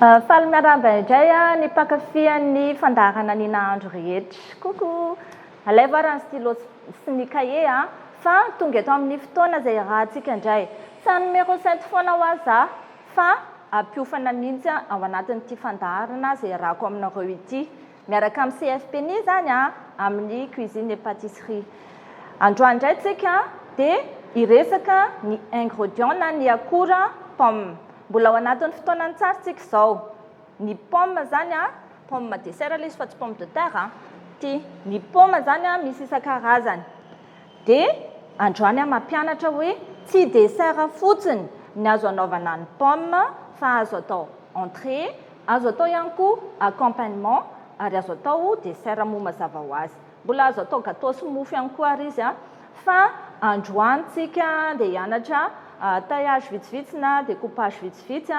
Faly miaramba indray a ny mpankafy fandaharana ny nahandro rehetra. Coucou. Alaivo ary ny stylo sy ny cahier a fa tonga eto amin'ny fotoana izay rahantsika indray. Tsy numéro 7 foana ho aza fa ampiofana mihitsy ao anatin'ity fandaharana izay arahako aminareo ity. Miaraka amin'ny CFP-ny zany amin'ny cuisine et pâtisserie. Androany indray tsika dia hiresaka ny ingrédients na ny akora pomme. Mbola ao anatin'ny fotoanany tsara tsika izao. Ny pomme zany pomme dessert ilay izy fa tsy pomme de terre ny pomme zany misy isan-karazany. Dia androany mampianatra hoe tsy dessert fotsiny ny azo anaovana ny pomme fa azo atao entrée, azo atao ihany koa accompagnement ary azo atao dessert moa mazava ho azy. Mbola azo atao gâteau sy mofo ihany koa ary izy fa androany tsika dia hianatra taillage vitsivitsy na découpage vitsivitsy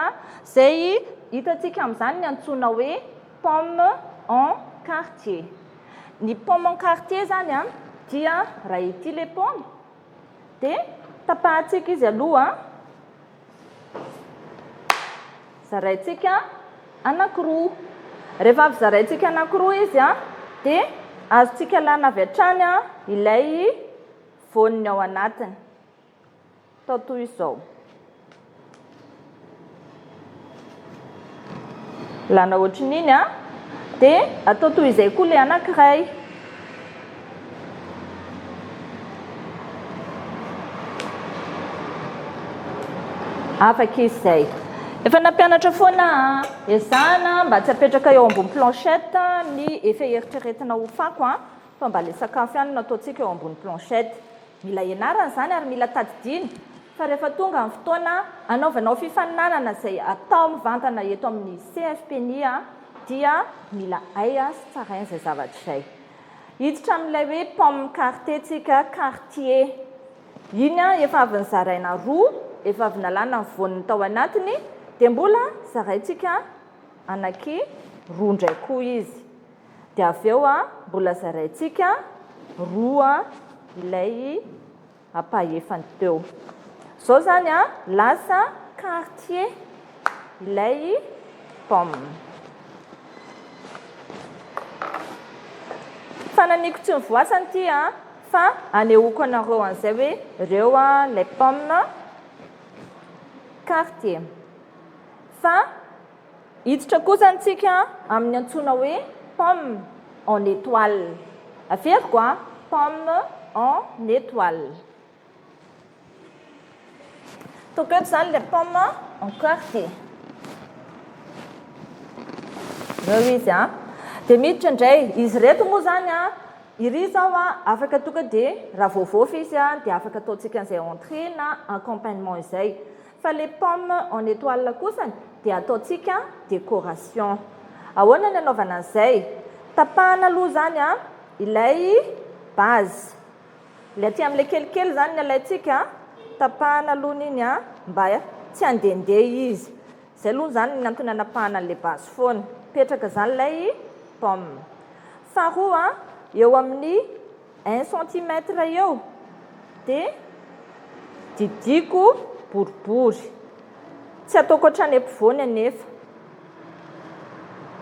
izay hitantsika amin'izany ny antsoina hoe pomme en quartier. Ny pomme en quartier zany dia raha ity ilay pomme dia tapahintsika izy aloha zaraintsika anankiroa. Rehefa avy zaraintsika anankiroa izy dia azontsika alana avy hatrany ilay voaniny ao anatiny. Atao toy izao. Lana ohatran'iny dia atao toy izay koa ilay anankiray. Afaka izy izay. Efa nampianatra foana ezahana mba tsy apetraka eo ambony planchette ny efa eritreretina ho fako fa mba ilay sakafo ihany no ataontsika eo ambony planchette. Mila ianarana izany ary mila tadidiny fa rehefa tonga amin'ny fotoana anaovanao fifaninanana izay atao mivantana eto amin'ny CFP-ny dia mila hay sy tsaraina izay zavatra izay. Hiditra amin'ilay hoe pomme quartier tsika quartier. Iny efa avy nizaraina roa, efa avy nalana ny voaniny tao anatiny dia mbola zaraintsika anaky roa indray koa izy. Dia avy eo mbola zaraintsika roa ilay apahefany teo. Izao zany lasa quartier ilay pomme. Fananiko tsy mivoasana ity fa anehoako anareo an'izay hoe ireo ilay pomme quartier. Fa hiditra kosa antsika amin'ny antsoina hoe pomme en étoile. Averiko pomme en étoile. Donc zany ilay pomme en quartier. Ireo izy dia miditra indray. Izy reto moa zany iry zao afaka tonga dia raha voavofy izy dia afaka ataontsika an'izay entrée na accompagnement izay. Fa ilay pomme en étoile kosany dia ataontsika décoration. Ahoana ny anaovana an'izay? Tapahana aloha zany ilay base. Ilay aty amin'ilay kelikely zany ny alaintsika tapahana alohany iny mba tsy handehandeha izy. Izay aloha zany ny antony anapahana an'ilay base foana. Petraka zany ilay pomme. Faharoa eo amin'ny 1 cm eo dia didiko boribory. Tsy ataoko ohatrany ampovoany anefa.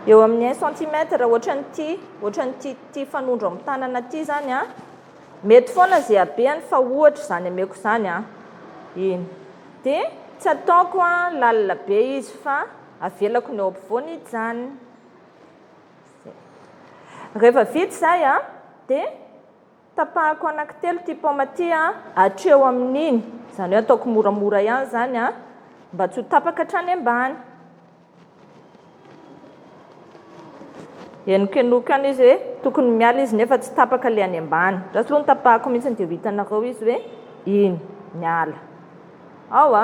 Eo amin'ny 1 cm ohatran'ity fanondro amin'ny tanana ity zany mety foana izay habeany fa ohatra izany ameko izany iny. Dia tsy ataoko lalina be izy fa avelako ny eo ampovoany izany. Rehefa vita izay dia tapahako anankitelo ity pomme ity hatreo amin'iny. Izany hoe ataoko moramora ihany zany mba tsy ho tapaka hatrany ambany. Henoko ihany izy hoe tokony miala izy nefa tsy tapaka ilay any ambany. Raha tsy aloha tapahako mihitsy dia ho hitanareo izy hoe iny miala. Ao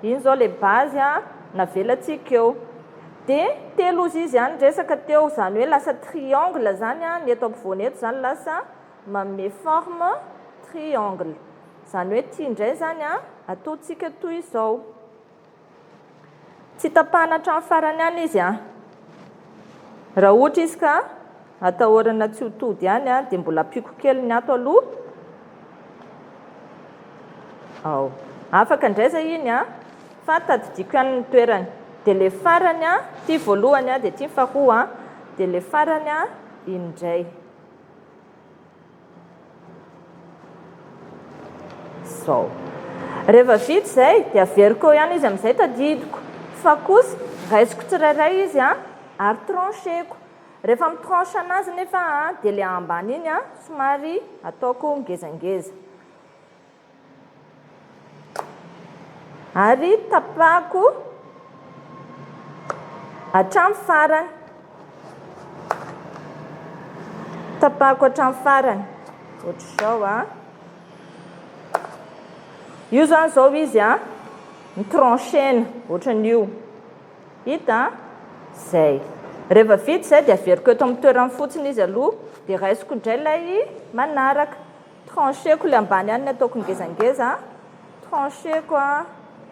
iny izao ilay base navelantsika eo. Dia telo izy resaka teo izany hoe lasa triangle zany ny eto ampovoany eto zany lasa manome forme triangle. Izany hoe ity indray zany ataontsika toy izao. Tsy tapahana hatramin'ny farany ihany izy raha ohatra izy ka atahorana tsy ho tody ihany dia mbola ampiko kely ny ato aloha. Afaka indray izay iny fa tadidiko ihany ny toerany. dia le farany a ty voalohany a dia ty faharoa a dia le farany a indray zao rehefa vita izay dia averiko eo ihany izy amin'izay tadidiko fa kosa raisiko tsirairay izy a ary trancheko rehefa mitranche anazy nefa a dia le ambany iny a somary ataoko ngezangeza ary tapako hatramin'ny farany tapako hatramin'ny farany ohatr'izao a io zany zao izy a mitranchena ohatran'io hita zay rehefa vita izay dia averiko eto amin'ny toerany fotsiny izy aloha dia raisiko indray ilay manaraka trancheko le ambany ihany ny ataoko ngezangeza trancheko a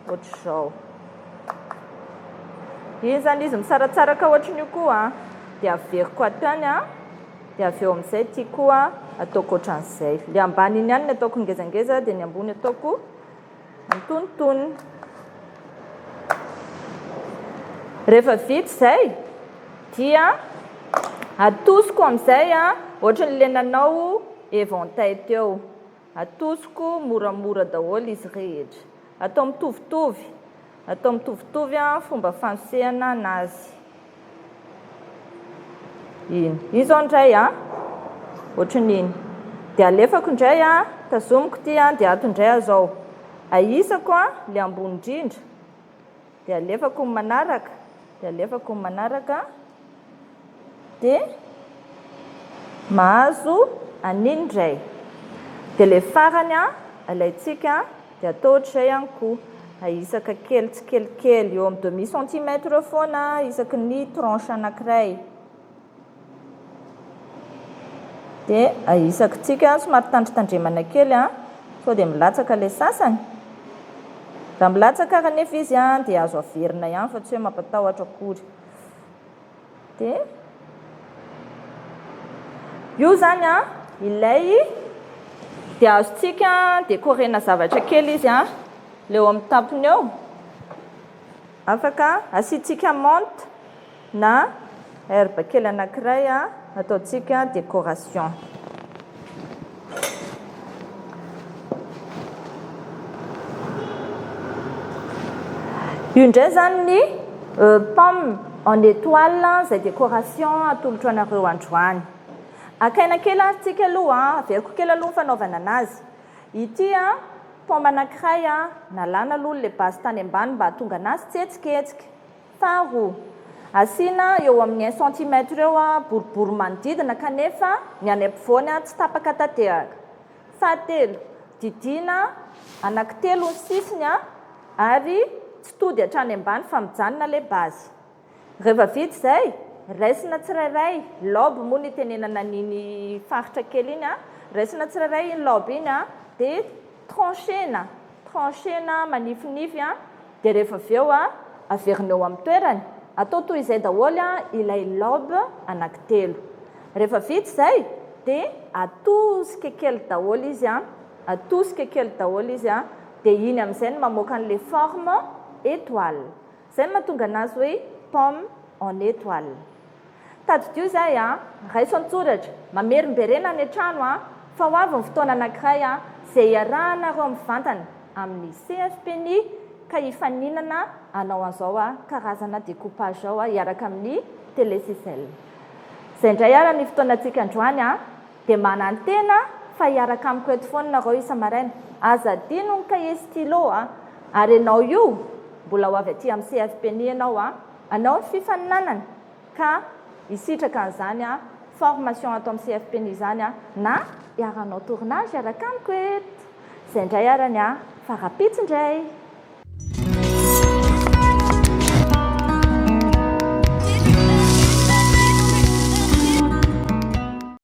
ohatr'izao iny zany izy misaratsaraka ohatran'io koa dia averiko atany a dia avy eo amin'izay ty koa ataoko ohatran'izay le ambany iny ihany ny ataoko ngezangeza dia ny ambony ataoko antonontonony rehefa vita izay dia atosiko amin'izay a ohatran'ny le nanao éventail teo atosiko moramora daholo izy rehetra atao mitovitovy a fomba fanosehana anazy iny zao indray a ohatran'iny dia alefako indray a tazomiko ty a dia ato indray a zao aisako a le ambony indrindra dia alefako ny manaraka dia mahazo aniny indray dia le farany a alaitsika dia atao ohatr'izay ihany koa aisaka kely tsy kelikely eo amin'ny demi centimètre eo foana isaky ny tranche anankiray dia aisakitsika somary tandritandremana kely a sao dia milatsaka le sasany raha milatsaka kanefa izy a dia azo averina ihany fa tsy hoe mampatahotra akory dia io zany a ilay dia azontsika décorena zavatra kely izy a leo amin'ny tampony eo afaka asiantsika menthe na herbe kely anankiray a ataontsika décoration io indray zany ny pomme en étoile izay décoration atolotra anareo androany akaina kely antsika aloha averiko kely aloha ny fanaovana anazy ity a pomme anankiray a nalana aloha le base tany ambany mba hatonga anazy tsetsiketsika faharoa asiana eo amin'ny 1 centimètre eo a boribory manodidina kanefa ny any ampovoany a tsy tapaka tanteraka fahatelo didina anankitelo ny sisiny a ary tsy tody hatrany ambany fa mijanona le base rehefa vita izay raisina tsirairay lobe moa ny tenenana niny faritra kely iny a raisina tsirairay iny lobe iny a dia tranchena manifinify a dia rehefa avy eo a averina eo amin'ny toerany atao toy izay daholo a ilay lobe anankitelo rehefa vita izay dia atosika kely daholo izy a dia iny amin'izay no mamoaka an'le forme étoile izay no mahatonga anazy hoe pomme en étoile tadidio izay a raiso an-tsoratra mamerimberena any an-trano a fa ho avy ny fotoana anankiray a izay iarahanareo mivantana amin'ny CFPNI ka hifaninana anao an'izao a karazana découpage zao a iaraka amin'ny télésisel izay indray ara ny fotoanantsika androany a dia manantena fa iaraka amiko eto foana nareo isa-maraina azadino ny cahier stylo a ary ianao io mbola ho avy aty amin'ny CFPNI ianao a anao ny fifaninanana ka hisitraka an'izany a formation atao amin'ny CFPNI zany a na iaranao tournage iaraka amiko eto izay indray arany a fa rapitsy indray